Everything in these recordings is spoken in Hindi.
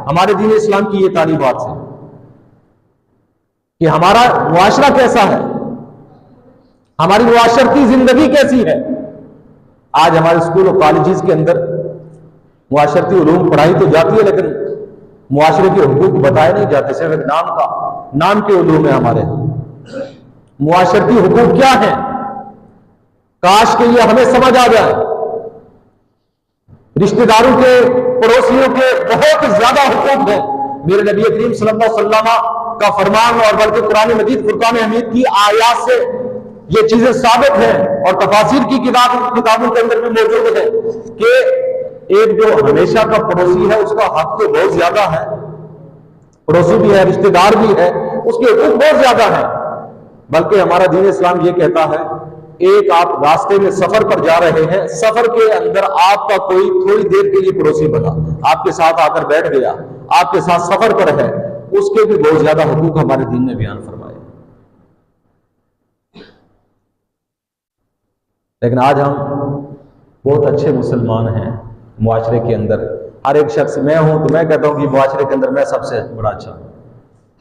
हमारे दीन इस्लाम की ये तालीमात है कि हमारा मुआशरा कैसा है, हमारी मुआशरती जिंदगी कैसी है। आज हमारे स्कूल और कॉलेजेस के अंदर मुआशरती उलूम पढ़ाई तो जाती है, लेकिन मुआशरे के हुकूक बताए नहीं जाते, सिर्फ एक नाम के उलूम है हमारे। मुआशरती हुकूक क्या है, काश के ये हमें समझ आ जाए। रिश्तेदारों के, पड़ोसियों के बहुत ज्यादा हुकूक है। मेरे नबी करीम सल्लल्लाहु अलैहि वसल्लम का फरमान और बल्कि कुरान मजीद फुरकान हमीद की आयात से ये चीजें साबित हैं और तफासिर की किताबों के अंदर भी मौजूद है कि एक जो हमेशा का पड़ोसी है उसका हक तो बहुत ज्यादा है, पड़ोसी भी है, रिश्तेदार भी है, उसके हुकूक बहुत ज्यादा है। बल्कि हमारा दीन इस्लाम ये कहता है, एक आप रास्ते में सफर पर जा रहे हैं, सफर के अंदर आपका कोई थोड़ी देर के लिए पड़ोसी बना, आपके साथ आकर बैठ गया, आपके साथ सफर पर है, उसके भी बहुत ज्यादा हुकूक हमारे दीन ने बयान फरमाए। लेकिन आज हम बहुत अच्छे मुसलमान हैं, मुआशरे के अंदर हर एक शख्स, मैं हूं तो मैं कहता हूं कि मुआशरे के अंदर मैं सबसे बड़ा अच्छा हूं।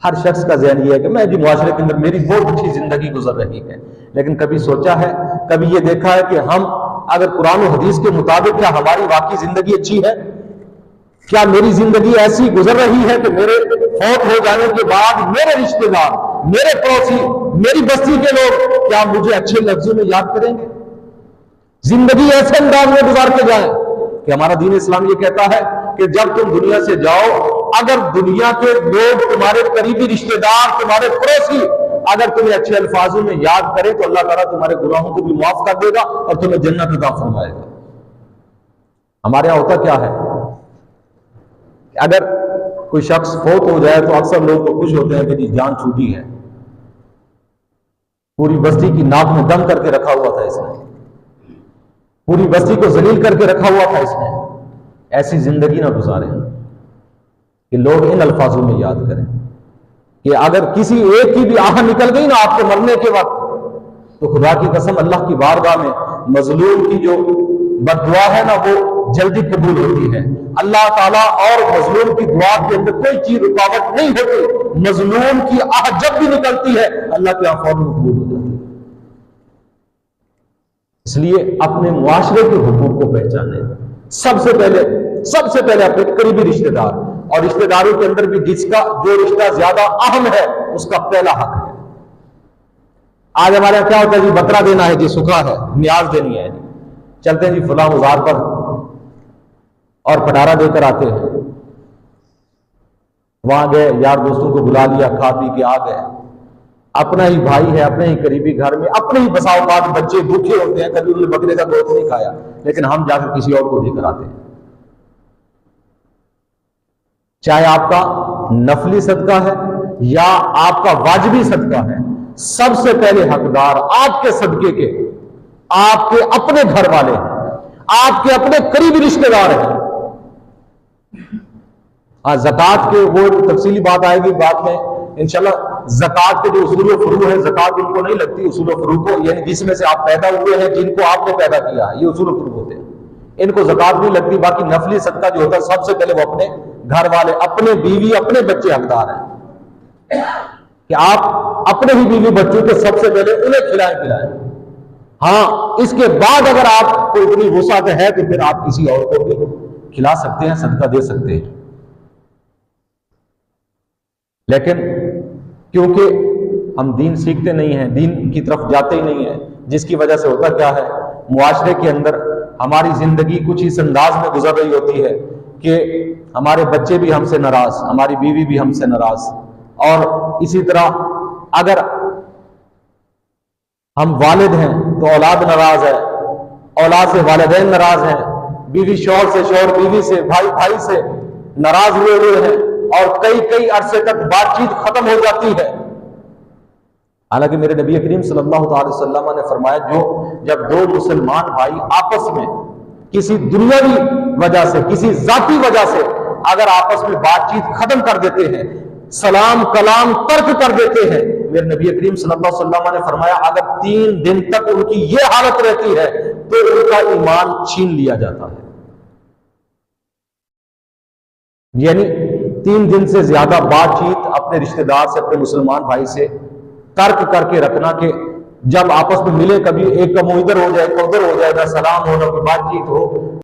हर शख्स का ज़हन ये है कि मैं जी मुआशरे के अंदर मेरी बहुत अच्छी जिंदगी गुजर रही है। लेकिन कभी सोचा है, कभी ये देखा है कि हम अगर कुरान और हदीस के मुताबिक क्या हमारी वाकई जिंदगी अच्छी है? क्या मेरी जिंदगी ऐसी गुजर रही है कि मेरे फौत हो जाने के बाद मेरे रिश्तेदार, मेरे पड़ोसी, मेरी बस्ती के लोग क्या मुझे अच्छे लफ्जों में याद करेंगे? जिंदगी ऐसे अंदाज में गुजार के जाए कि हमारा दीन इस्लाम ये कहता है कि जब तुम दुनिया से जाओ, अगर दुनिया के लोग, तुम्हारे करीबी रिश्तेदार, तुम्हारे पड़ोसी अगर तुम्हें अच्छे अल्फाजों में याद करें तो अल्लाह ताला तुम्हारे गुनाहों को भी माफ कर देगा और तुम्हें जन्नत अता फरमाएगा। हमारे यहां होता क्या है, अगर कोई शख्स फौत हो जाए तो अक्सर लोग तो खुश होते हैं कि जी जान छूटी है, पूरी बस्ती की नाक में दम करके रखा हुआ था इसने, पूरी बस्ती को जलील करके रखा हुआ था इसने। ऐसी जिंदगी ना गुजारें कि लोग इन अल्फाजों में याद करें कि अगर किसी एक की भी आह निकल गई ना आपके मरने के वक्त, तो खुदा की कसम अल्लाह की बारगाह में मजलूम की जो बद्दुआ है ना वो जल्दी कबूल होती है। अल्लाह ताला और मजलूम की दुआ के अंदर कोई चीज रुकावट नहीं होती। मजलूम की आह जब भी निकलती है अल्लाह के यहाँ फौरन कबूल हो जाती है। इसलिए अपने मुआशरे के हुकूक को पहचाने, सबसे पहले अपने करीबी रिश्तेदार, और रिश्तेदारों के अंदर भी जिसका जो रिश्ता ज्यादा अहम है उसका पहला हक है। आज हमारे यहां क्या होता है जी, बतरा देना है जी, सुखा है, न्याज देनी है जी, चलते हैं जी फुला मुजार पर और पटारा देकर आते हैं, वहां गए, यार दोस्तों को बुला लिया, खा पी के आ गए। अपना ही भाई है, अपने ही करीबी घर में, अपने ही बसाओकात बच्चे भूखे होते हैं, कभी उन्होंने बकरे का गोश्त नहीं खाया, लेकिन हम जाकर किसी और को देकर आते हैं। चाहे आपका नफली सदका है या आपका वाजिबी सदका है, सबसे पहले हकदार आपके सदके के आपके अपने घर वाले हैं, आपके अपने करीबी रिश्तेदार हैं। ज़कात के वो तफसीली बात आएगी बाद में इंशाल्लाह। ज़कात के जो उसूल व फुरू है, ज़कात इनको नहीं लगती उसूल व फुरू को, यानी जिसमें से आप पैदा हुए हैं, जिनको आपने पैदा किया, ये उसूल व फुरू होते हैं, इनको ज़कात नहीं लगती। बाकी नफली सदका जो होता है सबसे पहले वो अपने घर वाले, अपने बीवी, अपने बच्चे हकदार हैं कि आप अपने ही बीवी बच्चों को सबसे पहले उन्हें खिलाएं पिलाएं। हाँ, इसके बाद अगर आपको इतनी वुसात है तो फिर आप किसी और को भी खिला सकते हैं, सदका दे सकते हैं। लेकिन क्योंकि हम दीन सीखते नहीं हैं, दीन की तरफ जाते ही नहीं है, जिसकी वजह से होता क्या है, मुआशरे के अंदर हमारी जिंदगी कुछ इस अंदाज में गुजर रही होती है कि हमारे बच्चे भी हमसे नाराज, हमारी बीवी भी हमसे नाराज, और इसी तरह अगर हम वालिद हैं तो औलाद नाराज है, औलाद से वालिदैन नाराज हैं, बीवी शौहर से, शौहर बीवी से, भाई भाई से नाराज हुए हैं, और कई अरसे तक बातचीत खत्म हो जाती है। हालांकि मेरे नबी करीम सल्लल्लाहु अलैहि वसल्लम ने फरमाया, जो जब दो मुसलमान भाई आपस में किसी दुनियावी वजह से, किसी जाती वजह से अगर आपस में बातचीत खत्म कर देते हैं, सलाम कलाम तर्क कर देते हैं, मेरे नबी करीम सल्लल्लाहु अलैहि वसल्लम ने फरमाया अगर 3 दिन तक उनकी यह हालत रहती है तो उनका ईमान छीन लिया जाता है। यानी 3 दिन से ज्यादा बातचीत अपने रिश्तेदार से, अपने मुसलमान भाई से तर्क करके रखना कि जब आपस में मिले कभी एक का मुंह इधर हो जाए, एक का उधर हो जाए, ना सलाम हो ना कोई बातचीत हो।